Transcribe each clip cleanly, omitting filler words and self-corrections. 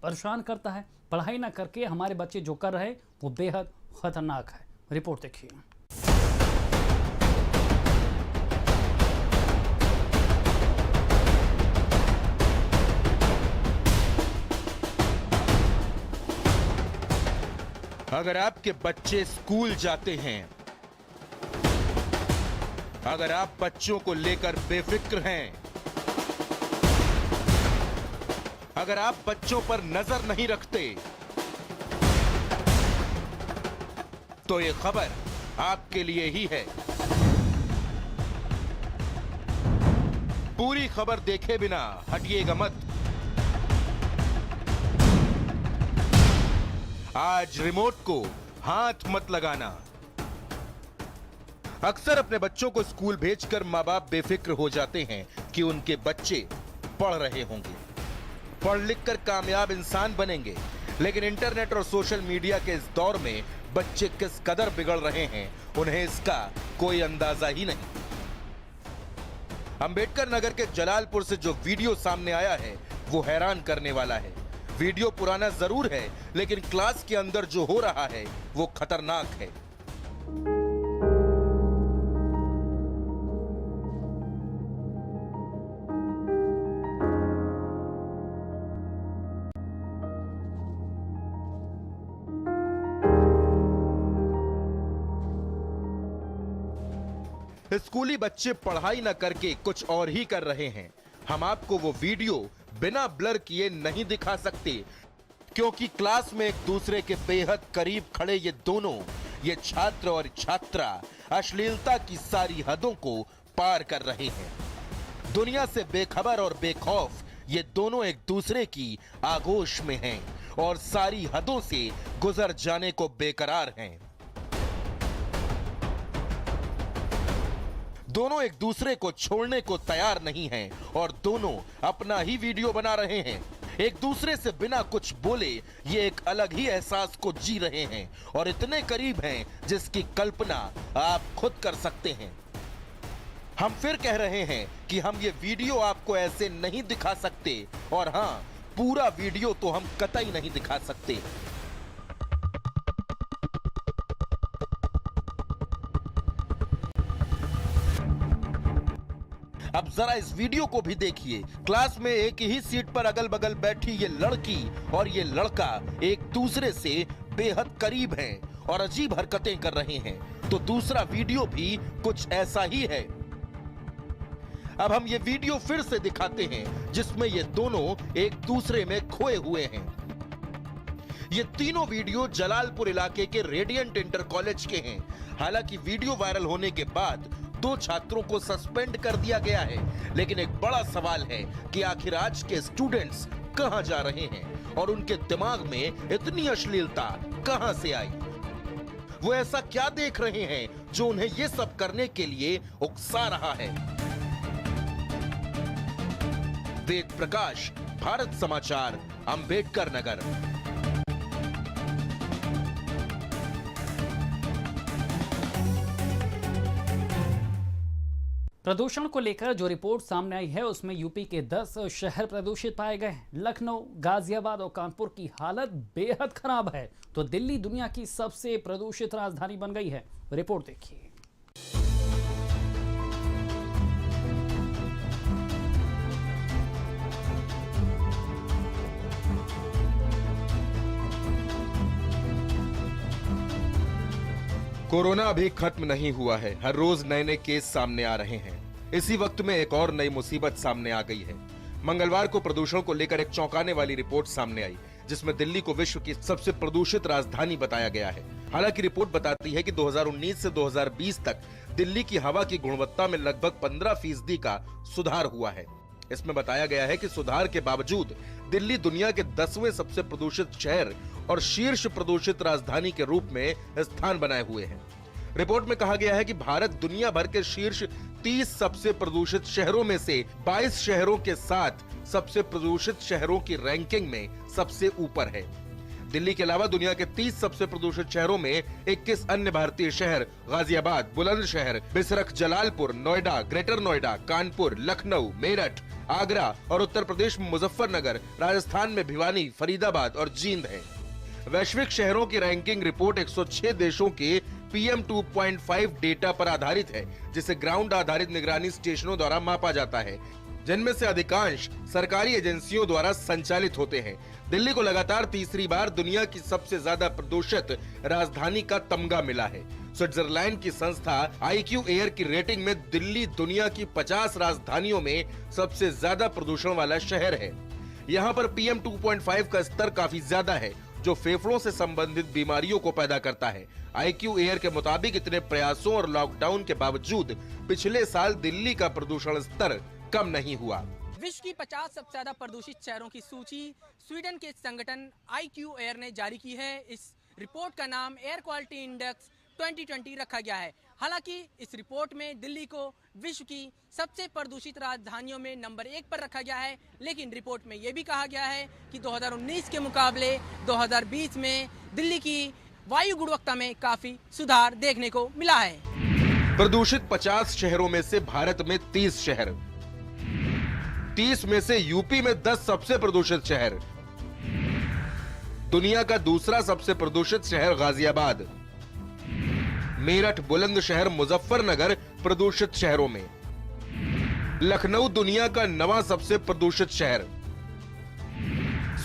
परेशान करता है। पढ़ाई ना करके हमारे बच्चे जो कर रहे वो बेहद खतरनाक है। रिपोर्ट देखिए। अगर आपके बच्चे स्कूल जाते हैं, अगर आप बच्चों को लेकर बेफिक्र हैं, अगर आप बच्चों पर नजर नहीं रखते, तो ये खबर आपके लिए ही है। पूरी खबर देखे बिना हटिएगा मत। आज रिमोट को हाथ मत लगाना। अक्सर अपने बच्चों को स्कूल भेजकर मां बाप बेफिक्र हो जाते हैं कि उनके बच्चे पढ़ रहे होंगे, पढ़ लिख कर कामयाब इंसान बनेंगे। लेकिन इंटरनेट और सोशल मीडिया के इस दौर में बच्चे किस कदर बिगड़ रहे हैं, उन्हें इसका कोई अंदाजा ही नहीं। अंबेडकर नगर के जलालपुर से जो वीडियो सामने आया है वो हैरान करने वाला है। वीडियो पुराना जरूर है, लेकिन क्लास के अंदर जो हो रहा है वो खतरनाक है। स्कूली बच्चे पढ़ाई न करके कुछ और ही कर रहे हैं। हम आपको वो वीडियो बिना ब्लर किए नहीं दिखा सकते, क्योंकि क्लास में एक दूसरे के बेहद करीब खड़े ये दोनों, ये छात्र और छात्रा अश्लीलता की सारी हदों को पार कर रहे हैं। दुनिया से बेखबर और बेखौफ ये दोनों एक दूसरे की आगोश में हैं और सारी हदों से गुजर जाने को बेकरार हैं। दोनों एक दूसरे को छोड़ने को तैयार नहीं हैं और दोनों अपना ही वीडियो बना रहे हैं। एक दूसरे से बिना कुछ बोले ये एक अलग ही एहसास को जी रहे हैं और इतने करीब हैं जिसकी कल्पना आप खुद कर सकते हैं। हम फिर कह रहे हैं कि हम ये वीडियो आपको ऐसे नहीं दिखा सकते, और हां, पूरा वीडियो तो हम कतई नहीं दिखा सकते। अब जरा इस वीडियो को भी देखिए। क्लास में एक ही सीट पर अगल बगल बैठी ये लड़की और ये लड़का एक दूसरे से बेहद करीब हैं और अजीब हरकतें कर रहे हैं। तो दूसरा वीडियो भी कुछ ऐसा ही है। अब हम ये वीडियो फिर से दिखाते हैं जिसमें ये दोनों एक दूसरे में खोए हुए हैं। ये तीनों वीडियो जलालपुर इलाके के रेडियंट इंटर कॉलेज के हैं। हालांकि वीडियो वायरल होने के बाद 2 छात्रों को सस्पेंड कर दिया गया है, लेकिन एक बड़ा सवाल है कि आखिर आज के स्टूडेंट्स कहां जा रहे हैं और उनके दिमाग में इतनी अश्लीलता कहां से आई। वो ऐसा क्या देख रहे हैं जो उन्हें ये सब करने के लिए उकसा रहा है। वेद प्रकाश, भारत समाचार, अंबेडकर नगर। प्रदूषण को लेकर जो रिपोर्ट सामने आई है उसमें यूपी के 10 शहर प्रदूषित पाए गए। लखनऊ, गाजियाबाद और कानपुर की हालत बेहद खराब है, तो दिल्ली दुनिया की सबसे प्रदूषित राजधानी बन गई है। रिपोर्ट देखिए। कोरोना अभी खत्म नहीं हुआ है। हर रोज नए नए केस सामने आ रहे हैं। इसी वक्त में एक और नई मुसीबत सामने आ गई है। मंगलवार को प्रदूषण को लेकर एक चौंकाने वाली रिपोर्ट सामने आई, जिसमें दिल्ली को विश्व की सबसे प्रदूषित राजधानी बताया गया है। हालांकि रिपोर्ट बताती है कि 2019 से 2020 तक दिल्ली की हवा की गुणवत्ता में लगभग 15% का सुधार हुआ है। इसमें बताया गया है कि सुधार के बावजूद दिल्ली दुनिया के 10वें सबसे प्रदूषित शहर और शीर्ष प्रदूषित राजधानी के रूप में स्थान बनाए हुए हैं। रिपोर्ट में कहा गया है कि भारत दुनिया भर के शीर्ष 30 सबसे प्रदूषित शहरों में से 22 शहरों के साथ सबसे प्रदूषित शहरों की रैंकिंग में सबसे ऊपर है। दिल्ली के अलावा दुनिया के 30 सबसे प्रदूषित शहरों में 21 अन्य भारतीय शहर गाजियाबाद, बुलंदशहर, बिसरख, जलालपुर, नोएडा, ग्रेटर नोएडा, कानपुर, लखनऊ, मेरठ, आगरा और उत्तर प्रदेश में मुजफ्फरनगर, राजस्थान में भिवानी, फरीदाबाद और जींद है। वैश्विक शहरों की रैंकिंग रिपोर्ट 106 देशों के PM 2.5 डेटा पर आधारित है, जिसे ग्राउंड आधारित निगरानी स्टेशनों द्वारा मापा जाता है, जिनमें से अधिकांश सरकारी एजेंसियों द्वारा संचालित होते हैं। दिल्ली को लगातार तीसरी बार दुनिया की सबसे ज्यादा प्रदूषित राजधानी का तमगा मिला है। स्विट्जरलैंड की संस्था IQ एयर की रेटिंग में दिल्ली दुनिया की 50 राजधानियों में सबसे ज्यादा प्रदूषण वाला शहर है। यहाँ पर PM 2.5 का स्तर काफी ज्यादा है, जो फेफड़ों से संबंधित बीमारियों को पैदा करता है। IQ एयर के मुताबिक इतने प्रयासों और लॉकडाउन के बावजूद पिछले साल दिल्ली का प्रदूषण स्तर कम नहीं हुआ। विश्व की 50 सबसे ज्यादा प्रदूषित शहरों की सूची स्वीडन के संगठन IQ एयर ने जारी की है। इस रिपोर्ट का नाम एयर क्वालिटी इंडेक्स 2020 रखा गया है। हालांकि इस रिपोर्ट में दिल्ली को विश्व की सबसे प्रदूषित राजधानियों में नंबर 1 पर रखा गया है, लेकिन रिपोर्ट में यह भी कहा गया है कि 2019 के मुकाबले 2020 में दिल्ली की वायु गुणवत्ता में काफी सुधार देखने को मिला है। प्रदूषित 50 शहरों में से भारत में 30 शहर, 30 में से यूपी में 10 सबसे प्रदूषित शहर, दुनिया का दूसरा सबसे प्रदूषित शहर गाजियाबाद, मेरठ, बुलंदशहर, मुजफ्फरनगर प्रदूषित शहरों में, लखनऊ दुनिया का 9वां सबसे प्रदूषित शहर।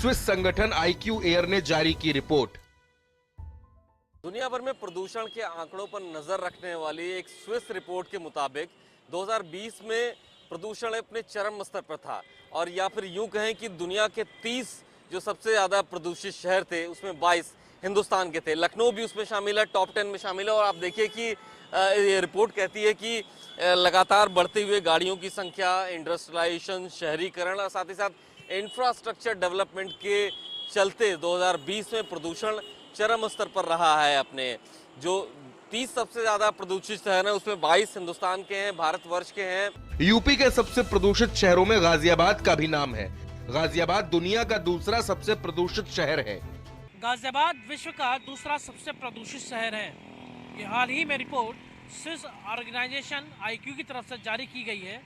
स्विस संगठन IQ एयर ने जारी की रिपोर्ट। दुनिया भर में प्रदूषण के आंकड़ों पर नजर रखने वाली एक स्विस रिपोर्ट के मुताबिक 2020 में प्रदूषण अपने चरम स्तर पर था, और या फिर यूं कहें कि दुनिया के 30 जो सबसे ज्यादा प्रदूषित शहर थे उसमें 22 हिंदुस्तान के थे। लखनऊ भी उसमें शामिल है, टॉप 10 में शामिल है। और आप देखिए कि ये रिपोर्ट कहती है कि लगातार बढ़ते हुए गाड़ियों की संख्या, इंडस्ट्रियलाइजेशन, शहरीकरण और साथ ही साथ इंफ्रास्ट्रक्चर डेवलपमेंट के चलते 2020 में प्रदूषण चरम स्तर पर रहा है। अपने जो 30 सबसे ज्यादा प्रदूषित शहर हैं उसमें 22 हिंदुस्तान के हैं, भारतवर्ष के हैं। यूपी के सबसे प्रदूषित शहरों में गाजियाबाद का भी नाम है। गाजियाबाद दुनिया का दूसरा सबसे प्रदूषित शहर है। गाजियाबाद विश्व का दूसरा सबसे प्रदूषित शहर है। ये हाल ही में रिपोर्ट स्विस ऑर्गेनाइजेशन IQ की तरफ से जारी की गई है,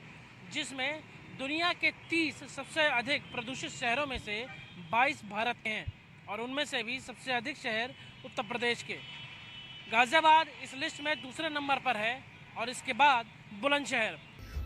जिसमें दुनिया के 30 सबसे अधिक प्रदूषित शहरों में से 22 भारत के हैं, और उनमें से भी सबसे अधिक शहर उत्तर प्रदेश के। गाजियाबाद इस लिस्ट में दूसरे नंबर पर है, और इसके बाद बुलंदशहर।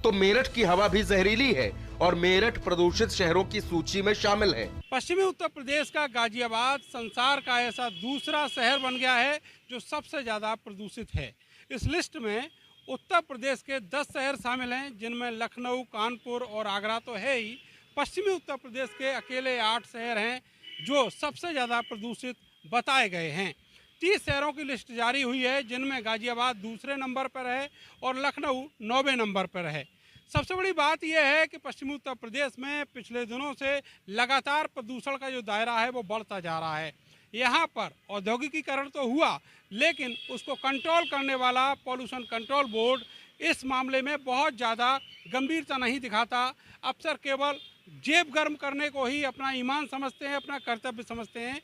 तो मेरठ की हवा भी जहरीली है और मेरठ प्रदूषित शहरों की सूची में शामिल है। पश्चिमी उत्तर प्रदेश का गाजियाबाद संसार का ऐसा दूसरा शहर बन गया है जो सबसे ज्यादा प्रदूषित है। इस लिस्ट में उत्तर प्रदेश के 10 शहर शामिल हैं, जिनमें लखनऊ, कानपुर और आगरा तो है ही। पश्चिमी उत्तर प्रदेश के अकेले 8 शहर हैं जो सबसे ज्यादा प्रदूषित बताए गए हैं। 30 शहरों की लिस्ट जारी हुई है, जिनमें गाजियाबाद दूसरे नंबर पर है और लखनऊ 9वें नंबर पर है। सबसे बड़ी बात यह है कि पश्चिमी उत्तर प्रदेश में पिछले दिनों से लगातार प्रदूषण का जो दायरा है वो बढ़ता जा रहा है। यहाँ पर औद्योगिकीकरण तो हुआ, लेकिन उसको कंट्रोल करने वाला पॉल्यूशन कंट्रोल बोर्ड इस मामले में बहुत ज़्यादा गंभीरता नहीं दिखाता। अफसर केवल जेब गर्म करने को ही अपना ईमान समझते हैं, अपना कर्तव्य समझते हैं।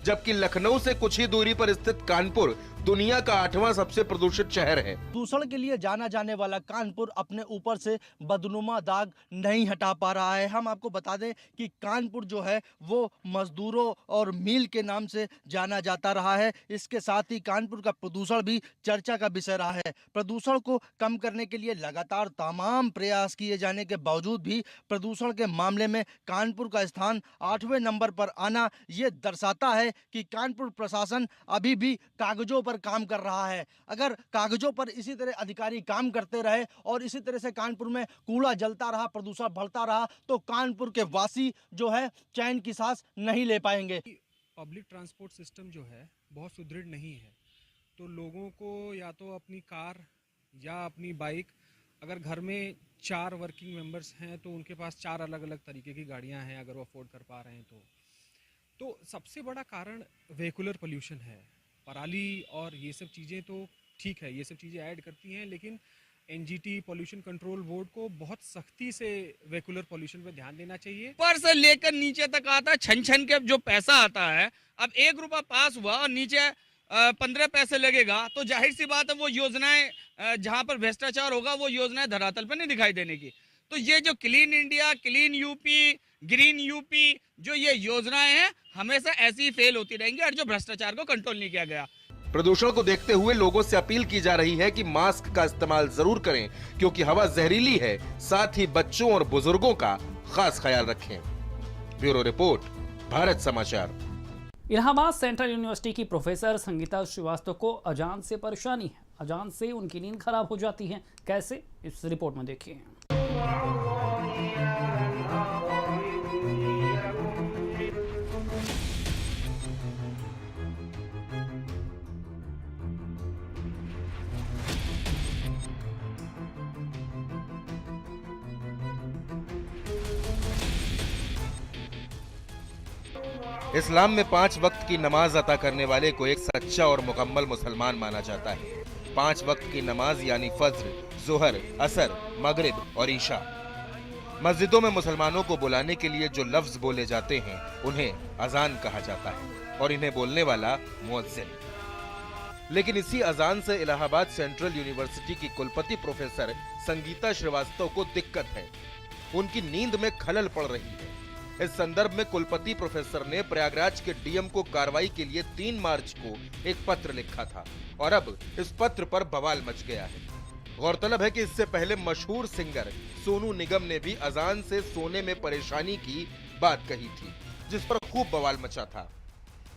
जबकि लखनऊ से कुछ ही दूरी पर स्थित कानपुर दुनिया का 8वां सबसे प्रदूषित शहर है। प्रदूषण के लिए जाना जाने वाला कानपुर अपने ऊपर से बदनुमा दाग नहीं हटा पा रहा है। हम आपको बता दें कि कानपुर जो है वो मजदूरों और मील के नाम से जाना जाता रहा है। इसके साथ ही कानपुर का प्रदूषण भी चर्चा का विषय रहा है। प्रदूषण को कम करने के लिए लगातार तमाम प्रयास किए जाने के बावजूद भी प्रदूषण के मामले में कानपुर का स्थान 8वें नंबर पर आना ये दर्शाता है कि कानपुर प्रशासन अभी भी कागजों पर काम कर रहा है। अगर कागजों पर इसी तरह अधिकारी काम करते रहे और इसी तरह से कानपुर में कूड़ा जलता रहा, प्रदूषण बढ़ता रहा, तो कानपुर के वासी जो है चैन की सांस नहीं ले पाएंगे। पब्लिक ट्रांसपोर्ट सिस्टम जो है बहुत सुदृढ़ नहीं है, तो लोगों को या तो अपनी कार या अपनी बाइक, अगर घर में 4 वर्किंग मेंबर्स हैं तो उनके पास 4 अलग अलग तरीके की गाड़ियां हैं, अगर वो अफोर्ड कर पा रहे हैं तो सबसे बड़ा कारण वेहिकुलर पोल्यूशन है। पराली और ये सब चीज़ें तो ठीक है, ये सब चीज़ें ऐड करती हैं, लेकिन NGT पॉल्यूशन कंट्रोल बोर्ड को बहुत सख्ती से वेहिकुलर पोल्यूशन पे ध्यान देना चाहिए। ऊपर से लेकर नीचे तक आता, छन छन के जो पैसा आता है, अब 1 रुपया पास हुआ और नीचे 15 पैसे लगेगा, तो जाहिर सी बात है वो योजनाएं जहां पर भ्रष्टाचार होगा वो योजनाएं धरातल पर नहीं दिखाई देने की। तो ये जो clean India, clean UP, green UP, जो ये योजनाएं हैं हमेशा ऐसी ही फेल होती रहेंगी और जो भ्रष्टाचार को कंट्रोल नहीं किया गया। प्रदूषण को देखते हुए लोगों से अपील की जा रही है कि मास्क का इस्तेमाल जरूर करें, क्योंकि हवा जहरीली है। साथ ही बच्चों और बुजुर्गों का खास ख्याल रखें। ब्यूरो रिपोर्ट, भारत समाचार। इलाहाबाद सेंट्रल यूनिवर्सिटी की प्रोफेसर संगीता श्रीवास्तव को अजान से परेशानी है। अजान से उनकी नींद खराब हो जाती है। कैसे, इस रिपोर्ट में देखिए। इस्लाम में 5 वक्त की नमाज अता करने वाले को एक सच्चा और मुकम्मल मुसलमान माना जाता है। 5 वक्त की नमाज यानी फज्र, जोहर, असर, मगरिब और ईशा। मस्जिदों में मुसलमानों को बुलाने के लिए जो लफ्ज बोले जाते हैं उन्हें अजान कहा जाता है और इन्हें बोलने वाला मुअज्जिन। लेकिन इसी अजान से इलाहाबाद सेंट्रल यूनिवर्सिटी की कुलपति प्रोफेसर संगीता श्रीवास्तव को दिक्कत है। उनकी नींद में खलल पड़ रही है। इस संदर्भ में कुलपति प्रोफेसर ने प्रयागराज के डीएम को कार्रवाई के लिए 3 मार्च को एक पत्र लिखा था और अब इस पत्र पर बवाल मच गया है। गौरतलब है कि इससे पहले मशहूर सिंगर सोनू निगम ने भी अजान से सोने में परेशानी की बात कही थी, जिस पर खूब बवाल मचा था।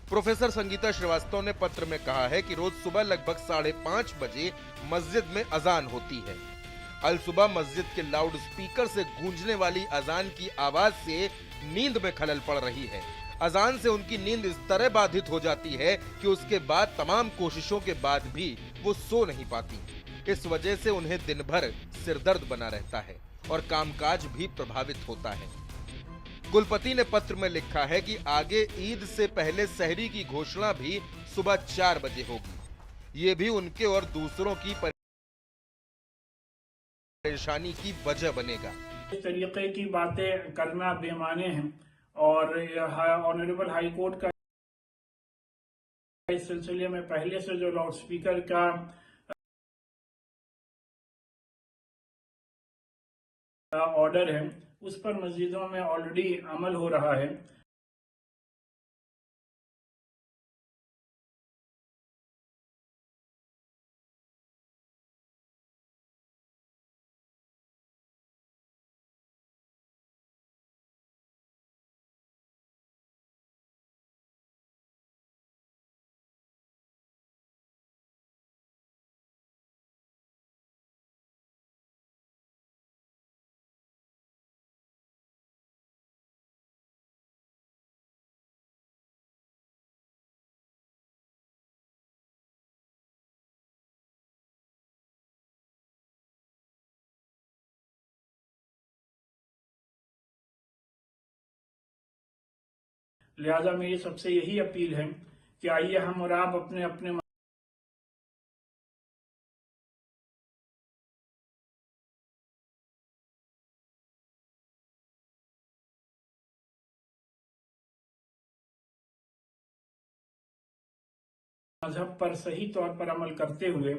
प्रोफेसर संगीता श्रीवास्तव ने पत्र में कहा है कि रोज सुबह लगभग 5:30 बजे मस्जिद में अजान होती है। अल सुबह मस्जिद के लाउड स्पीकर से गूंजने वाली अजान की आवाज से नींद में खलल पड़ रही है। अजान से उनकी नींद इस तरह बाधित हो जाती है कि उसके बाद तमाम कोशिशों के बाद भी वो सो नहीं पाती। इस वजह से उन्हें दिन भर सिरदर्द बना रहता है और कामकाज भी प्रभावित होता है। कुलपति ने पत्र में लिखा है कि आगे ईद से पहले सहरी की घोषणा भी सुबह 4 बजे होगी। ये भी उनके और दूसरों की परेशानी की वजह बनेगा। इस तरीके की बातें करना बेमाने हैं और ऑनरेबल हाई कोर्ट का इस सिलसिले में पहले से जो लाउड स्पीकर का ऑर्डर है उस पर मस्जिदों में ऑलरेडी अमल हो रहा है। लिहाजा मेरी सबसे यही अपील है कि आइए हम और आप अपने अपने मजहब पर सही तौर पर अमल करते हुए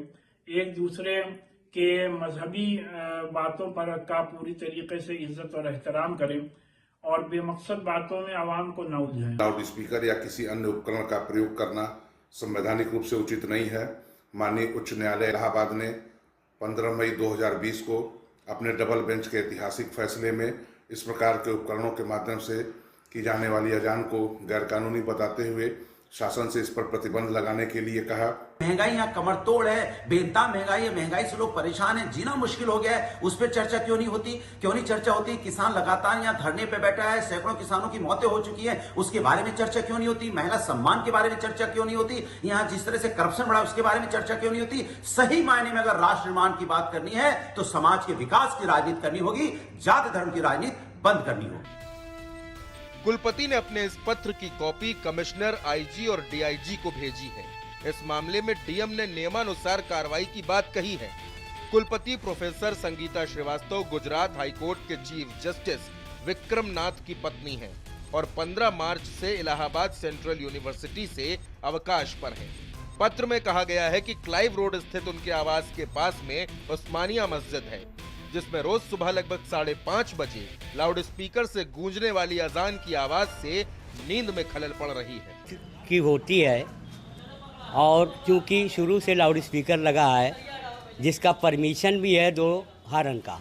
एक दूसरे के मजहबी बातों पर का पूरी तरीके से इज्जत और एहतराम करें और बेमकसद बातों में आवाम को न उलझाएं। लाउड स्पीकर या किसी अन्य उपकरण का प्रयोग करना संवैधानिक रूप से उचित नहीं है। माननीय उच्च न्यायालय इलाहाबाद ने 15 मई 2020 को अपने डबल बेंच के ऐतिहासिक फैसले में इस प्रकार के उपकरणों के माध्यम से की जाने वाली अजान को गैरकानूनी बताते हुए शासन से इस पर प्रतिबंध लगाने के लिए कहा। महंगाई यहाँ कमर तोड़ है, बेनताब महंगाई है, महंगाई से लोग परेशान हैं, जीना मुश्किल हो गया है। उस पर चर्चा क्यों नहीं होती? क्यों नहीं चर्चा होती? किसान लगातार यहाँ धरने पे बैठा है, सैकड़ों किसानों की मौतें हो चुकी हैं, उसके बारे में चर्चा क्यों नहीं होती? महिला सम्मान के बारे में चर्चा क्यों नहीं होती? यहाँ जिस तरह से करप्शन बढ़ा उसके बारे में चर्चा क्यों नहीं होती? सही मायने में अगर राष्ट्र निर्माण की बात करनी है तो समाज के विकास की राजनीति करनी होगी, जाति धर्म की राजनीति बंद करनी होगी। कुलपति ने अपने इस पत्र की कॉपी कमिश्नर, आईजी और डीआईजी को भेजी है। इस मामले में डीएम ने नियमानुसार कार्रवाई की बात कही है। कुलपति प्रोफेसर संगीता श्रीवास्तव गुजरात हाईकोर्ट के चीफ जस्टिस विक्रम नाथ की पत्नी हैं और 15 मार्च से इलाहाबाद सेंट्रल यूनिवर्सिटी से अवकाश पर हैं। पत्र में कहा गया है कि क्लाइव रोड स्थित उनके आवास के पास में उस्मानिया मस्जिद है, जिसमें रोज सुबह लगभग 5:30 बजे लाउड स्पीकर से गूंजने वाली अजान की आवाज से नींद में खलल पड़ रही है की होती है। और क्योंकि शुरू से लाउड स्पीकर लगा है जिसका परमिशन भी है 2 हारन का,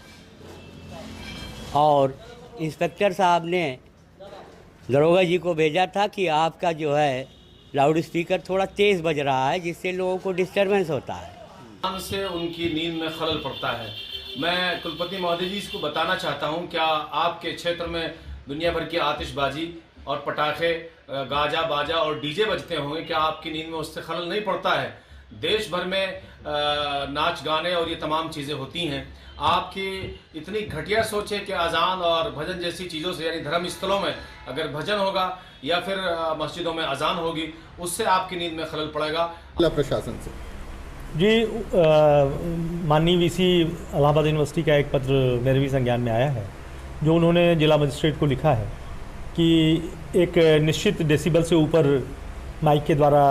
और इंस्पेक्टर साहब ने दरोगा जी को भेजा था कि आपका जो है लाउड स्पीकर थोड़ा तेज़ बज रहा है जिससे लोगों को डिस्टर्बेंस होता है। से उनकी नींद में खलल पड़ता है। मैं कुलपति महोदय जी इसको बताना चाहता हूं, क्या आपके क्षेत्र में दुनिया भर की आतिशबाजी और पटाखे, गाजा बाजा और डीजे बजते होंगे, क्या आपकी नींद में उससे खलल नहीं पड़ता है? देश भर में नाच गाने और ये तमाम चीज़ें होती हैं। आपकी इतनी घटिया सोच है कि अजान और भजन जैसी चीज़ों से, यानी धर्म स्थलों में अगर भजन होगा या फिर मस्जिदों में अजान होगी, उससे आपकी नींद में खलल पड़ेगा। जिला प्रशासन से जी, माननीय वीसी इलाहाबाद यूनिवर्सिटी का एक पत्र मेरे भी संज्ञान में आया है, जो उन्होंने जिला मजिस्ट्रेट को लिखा है कि एक निश्चित डेसिबल से ऊपर माइक के द्वारा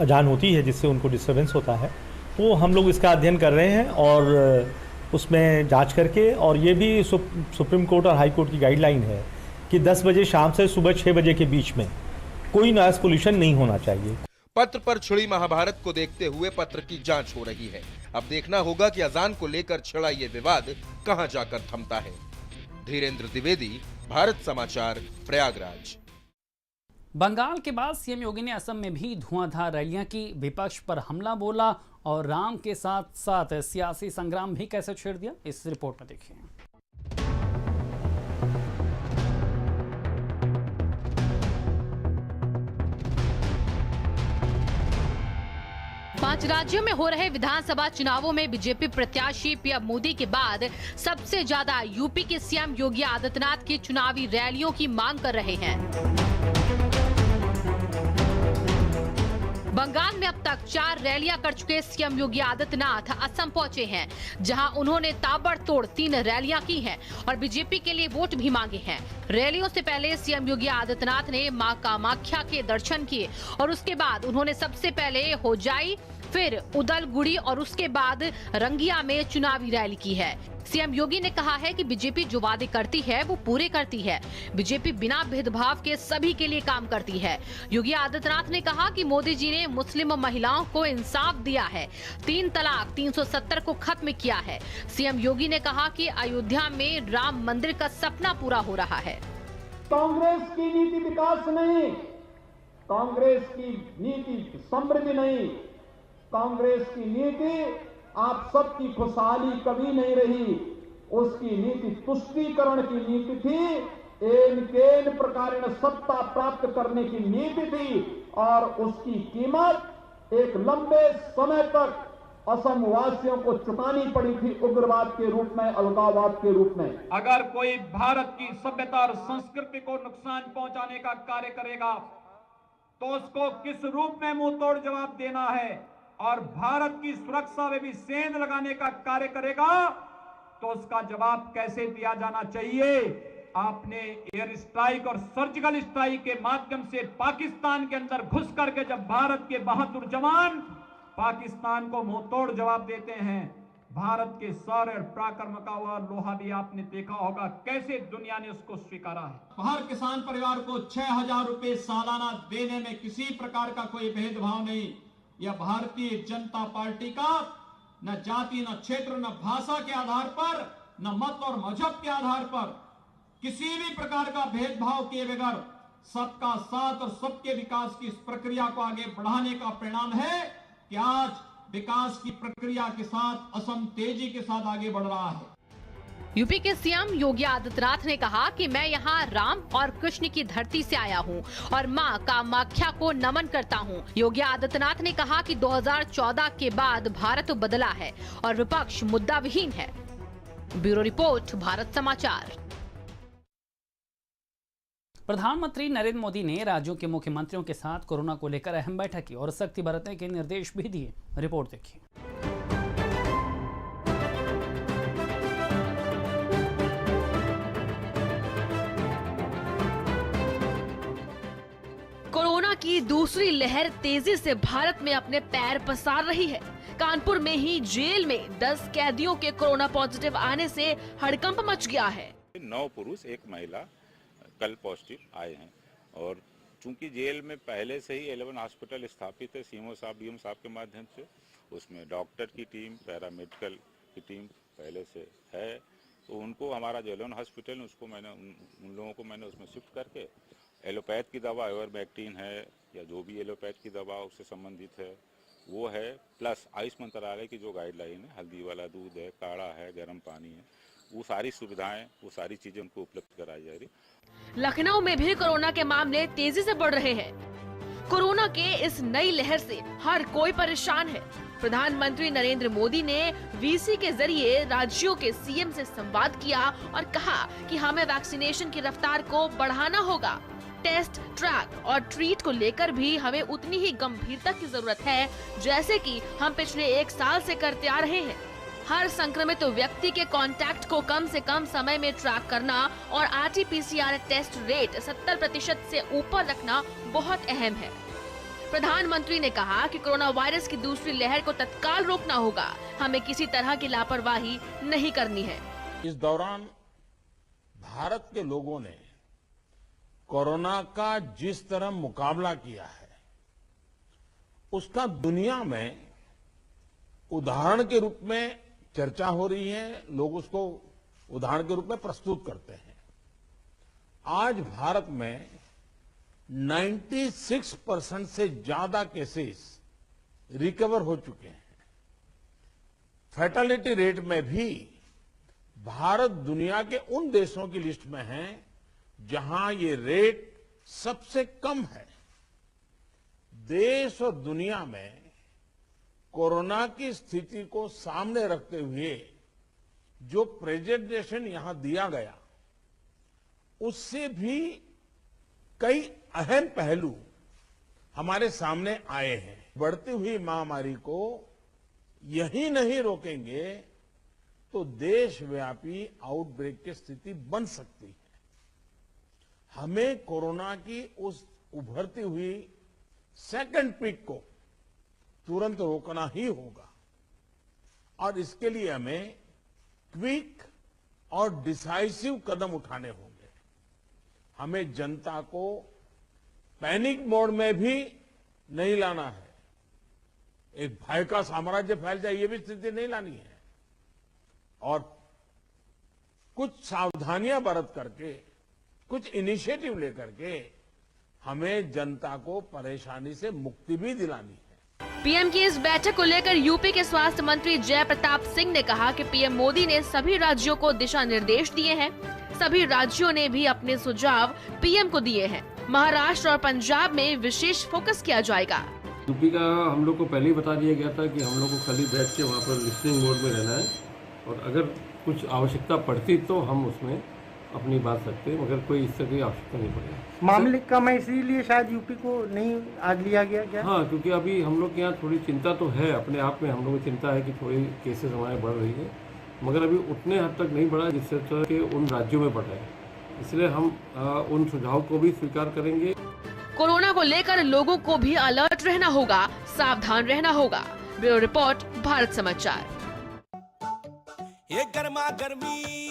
अजान होती है जिससे उनको डिस्टर्बेंस होता है। वो हम लोग इसका अध्ययन कर रहे हैं और उसमें जांच करके, और ये भी सुप्रीम कोर्ट और हाई कोर्ट की गाइडलाइन है कि 10 बजे शाम से सुबह 6 बजे के बीच में कोई नॉइस पोल्यूशन नहीं होना चाहिए। पत्र पर छिड़ी महाभारत को देखते हुए पत्र की जांच हो रही है। अब देखना होगा कि अजान को लेकर छिड़ा ये विवाद कहां जाकर थमता है। धीरेन्द्र द्विवेदी, भारत समाचार, प्रयागराज। बंगाल के बाद सीएम योगी ने असम में भी धुआंधार रैलियां की, विपक्ष पर हमला बोला और राम के साथ साथ सियासी संग्राम भी कैसे छेड़ दिया, इस रिपोर्ट में देखिए। 5 राज्यों में हो रहे विधानसभा चुनावों में बीजेपी प्रत्याशी पीएम मोदी के बाद सबसे ज्यादा यूपी के सीएम योगी आदित्यनाथ की चुनावी रैलियों की मांग कर रहे हैं। बंगाल में अब तक 4 रैलियां कर चुके सीएम योगी आदित्यनाथ असम पहुंचे हैं, जहां उन्होंने ताबड़तोड़ 3 रैलियां की हैं और बीजेपी के लिए वोट भी मांगे हैं। रैलियों से पहले सीएम योगी आदित्यनाथ ने मां कामाख्या के दर्शन किए और उसके बाद उन्होंने सबसे पहले होजाई, फिर उदलगुड़ी और उसके बाद रंगिया में चुनावी रैली की है। सीएम योगी ने कहा है कि बीजेपी जो वादे करती है वो पूरे करती है। बीजेपी बिना भेदभाव के सभी के लिए काम करती है। योगी आदित्यनाथ ने कहा कि मोदी जी ने मुस्लिम महिलाओं को इंसाफ दिया है, 3 तलाक 370 को खत्म किया है। सीएम योगी ने कहा कि अयोध्या में राम मंदिर का सपना पूरा हो रहा है। कांग्रेस की नीति विकास नहीं, कांग्रेस की नीति समृद्धि नहीं, कांग्रेस की नीति आप सबकी खुशहाली कभी नहीं रही। उसकी नीति तुष्टीकरण की नीति थी, एन प्रकार सत्ता प्राप्त करने की नीति थी और उसकी कीमत एक लंबे समय तक असम वासियों को चुकानी पड़ी थी, उग्रवाद के रूप में, अलगाववाद के रूप में। अगर कोई भारत की सभ्यता और संस्कृति को नुकसान पहुंचाने का कार्य करेगा तो उसको किस रूप में मुंह तोड़ जवाब देना है, और भारत की सुरक्षा में भी सेंध लगाने का कार्य करेगा तो उसका जवाब कैसे दिया जाना चाहिए। आपने एयर स्ट्राइक और सर्जिकल स्ट्राइक के माध्यम से पाकिस्तान के अंदर घुस करके जब भारत के बहादुर जवान पाकिस्तान को मुंह तोड़ जवाब देते हैं, भारत के शौर्य और पराक्रम का वह लोहा भी आपने देखा होगा कैसे दुनिया ने उसको स्वीकारा है। हर किसान परिवार को 6,000 रुपए सालाना देने में किसी प्रकार का कोई भेदभाव नहीं। यह भारतीय जनता पार्टी का न जाति, न क्षेत्र, न भाषा के आधार पर, न मत और मजहब के आधार पर किसी भी प्रकार का भेदभाव किए बगैर सबका साथ और सबके विकास की इस प्रक्रिया को आगे बढ़ाने का परिणाम है कि आज विकास की प्रक्रिया के साथ असम तेजी के साथ आगे बढ़ रहा है। यूपी के सीएम योगी आदित्यनाथ ने कहा कि मैं यहाँ राम और कृष्ण की धरती से आया हूँ और मां कामाख्या को नमन करता हूँ। योगी आदित्यनाथ ने कहा कि 2014 के बाद भारत बदला है और विपक्ष मुद्दा विहीन है। ब्यूरो रिपोर्ट, भारत समाचार। प्रधानमंत्री नरेंद्र मोदी ने राज्यों के मुख्यमंत्रियों के साथ कोरोना को लेकर अहम बैठक की और सख्ती बरतने के निर्देश भी दिए। रिपोर्ट देखिए। कोरोना की दूसरी लहर तेजी से भारत में अपने पैर पसार रही है। कानपुर में ही जेल में 10 कैदियों के कोरोना पॉजिटिव आने से हड़कंप मच गया है। 9 पुरुष 1 महिला कल पॉजिटिव आए हैं और चूंकि जेल में पहले से ही 11 हॉस्पिटल स्थापित है सीएमओ साहब डीएम साहब के माध्यम से, उसमें डॉक्टर की टीम, पैरामेडिकल की टीम पहले से है, तो उनको हमारा जो 11 हॉस्पिटल उसको मैंने उन लोगों को मैंने उसमें शिफ्ट करके एलोपैथ की दवा आयुर्बैक्टीन है या जो भी एलोपैथ की दवा उससे संबंधित है वो है, प्लस आयुष मंत्रालय की जो गाइडलाइन है, हल्दी वाला दूध है, काढ़ा है, गर्म पानी है, वो सारी सुविधाएं, वो सारी चीजें उनको उपलब्ध कराई जा रही। लखनऊ में भी कोरोना के मामले तेजी से बढ़ रहे हैं। कोरोना के इस नई लहर से हर कोई परेशान है। प्रधानमंत्री नरेंद्र मोदी ने वीसी के जरिए राज्यों के सीएम से संवाद किया और कहा कि हमें वैक्सीनेशन की रफ्तार को बढ़ाना होगा। टेस्ट, ट्रैक और ट्रीट को लेकर भी हमें उतनी ही गंभीरता की जरूरत है जैसे कि हम पिछले 1 साल से करते आ रहे हैं। हर संक्रमित व्यक्ति के कांटेक्ट को कम से कम समय में ट्रैक करना और RT-PCR टेस्ट रेट 70% से ऊपर रखना बहुत अहम है। प्रधानमंत्री ने कहा कि कोरोना वायरस की दूसरी लहर को तत्काल रोकना होगा। हमें किसी तरह की लापरवाही नहीं करनी है। इस दौरान भारत के लोगों ने कोरोना का जिस तरह मुकाबला किया है उसका दुनिया में उदाहरण के रूप में चर्चा हो रही है, लोग उसको उदाहरण के रूप में प्रस्तुत करते हैं। आज भारत में 96% से ज्यादा केसेस रिकवर हो चुके हैं। फैटेलिटी रेट में भी भारत दुनिया के उन देशों की लिस्ट में है जहां ये रेट सबसे कम है। देश और दुनिया में कोरोना की स्थिति को सामने रखते हुए जो प्रेजेंटेशन यहां दिया गया उससे भी कई अहम पहलू हमारे सामने आए हैं। बढ़ती हुई महामारी को यही नहीं रोकेंगे तो देशव्यापी आउटब्रेक की स्थिति बन सकती है। हमें कोरोना की उस उभरती हुई सेकंड पीक को तुरंत रोकना ही होगा और इसके लिए हमें क्विक और डिसाइसिव कदम उठाने होंगे। हमें जनता को पैनिक मोड में भी नहीं लाना है। एक भय का साम्राज्य फैल जाए ये भी स्थिति नहीं लानी है और कुछ सावधानियां बरत करके, कुछ इनिशिएटिव लेकर के हमें जनता को परेशानी से मुक्ति भी दिलानी है। पीएम की इस बैठक को लेकर यूपी के स्वास्थ्य मंत्री जय प्रताप सिंह ने कहा कि पीएम मोदी ने सभी राज्यों को दिशा निर्देश दिए हैं। सभी राज्यों ने भी अपने सुझाव पीएम को दिए हैं। महाराष्ट्र और पंजाब में विशेष फोकस किया जाएगा। यूपी का हम लोग को पहले ही बता दिया गया था कि हम लोग को खाली बैठ के वहाँ पर लिस्निंग मोड में रहना है और अगर कुछ आवश्यकता पड़ती तो हम उसमें अपनी बात रखते हैं, मगर कोई इससे कोई आवश्यकता नहीं पड़ेगी। मामले कम है इसीलिए शायद यूपी को नहीं आज लिया गया क्या? हाँ, क्योंकि अभी हम लोग के यहाँ थोड़ी चिंता तो है, अपने आप में हम लोग को चिंता है कि थोड़ी केसेस हमारे बढ़ रही है, मगर अभी उतने हद तक नहीं बढ़ा जिससे कि उन राज्यों में बढ़ रहा है। इसलिए हम उन सुझाव को भी स्वीकार करेंगे। कोरोना को लेकर लोगों को भी अलर्ट रहना होगा, सावधान रहना होगा। ब्यूरो रिपोर्ट, भारत समाचार। ये गर्मा गर्मी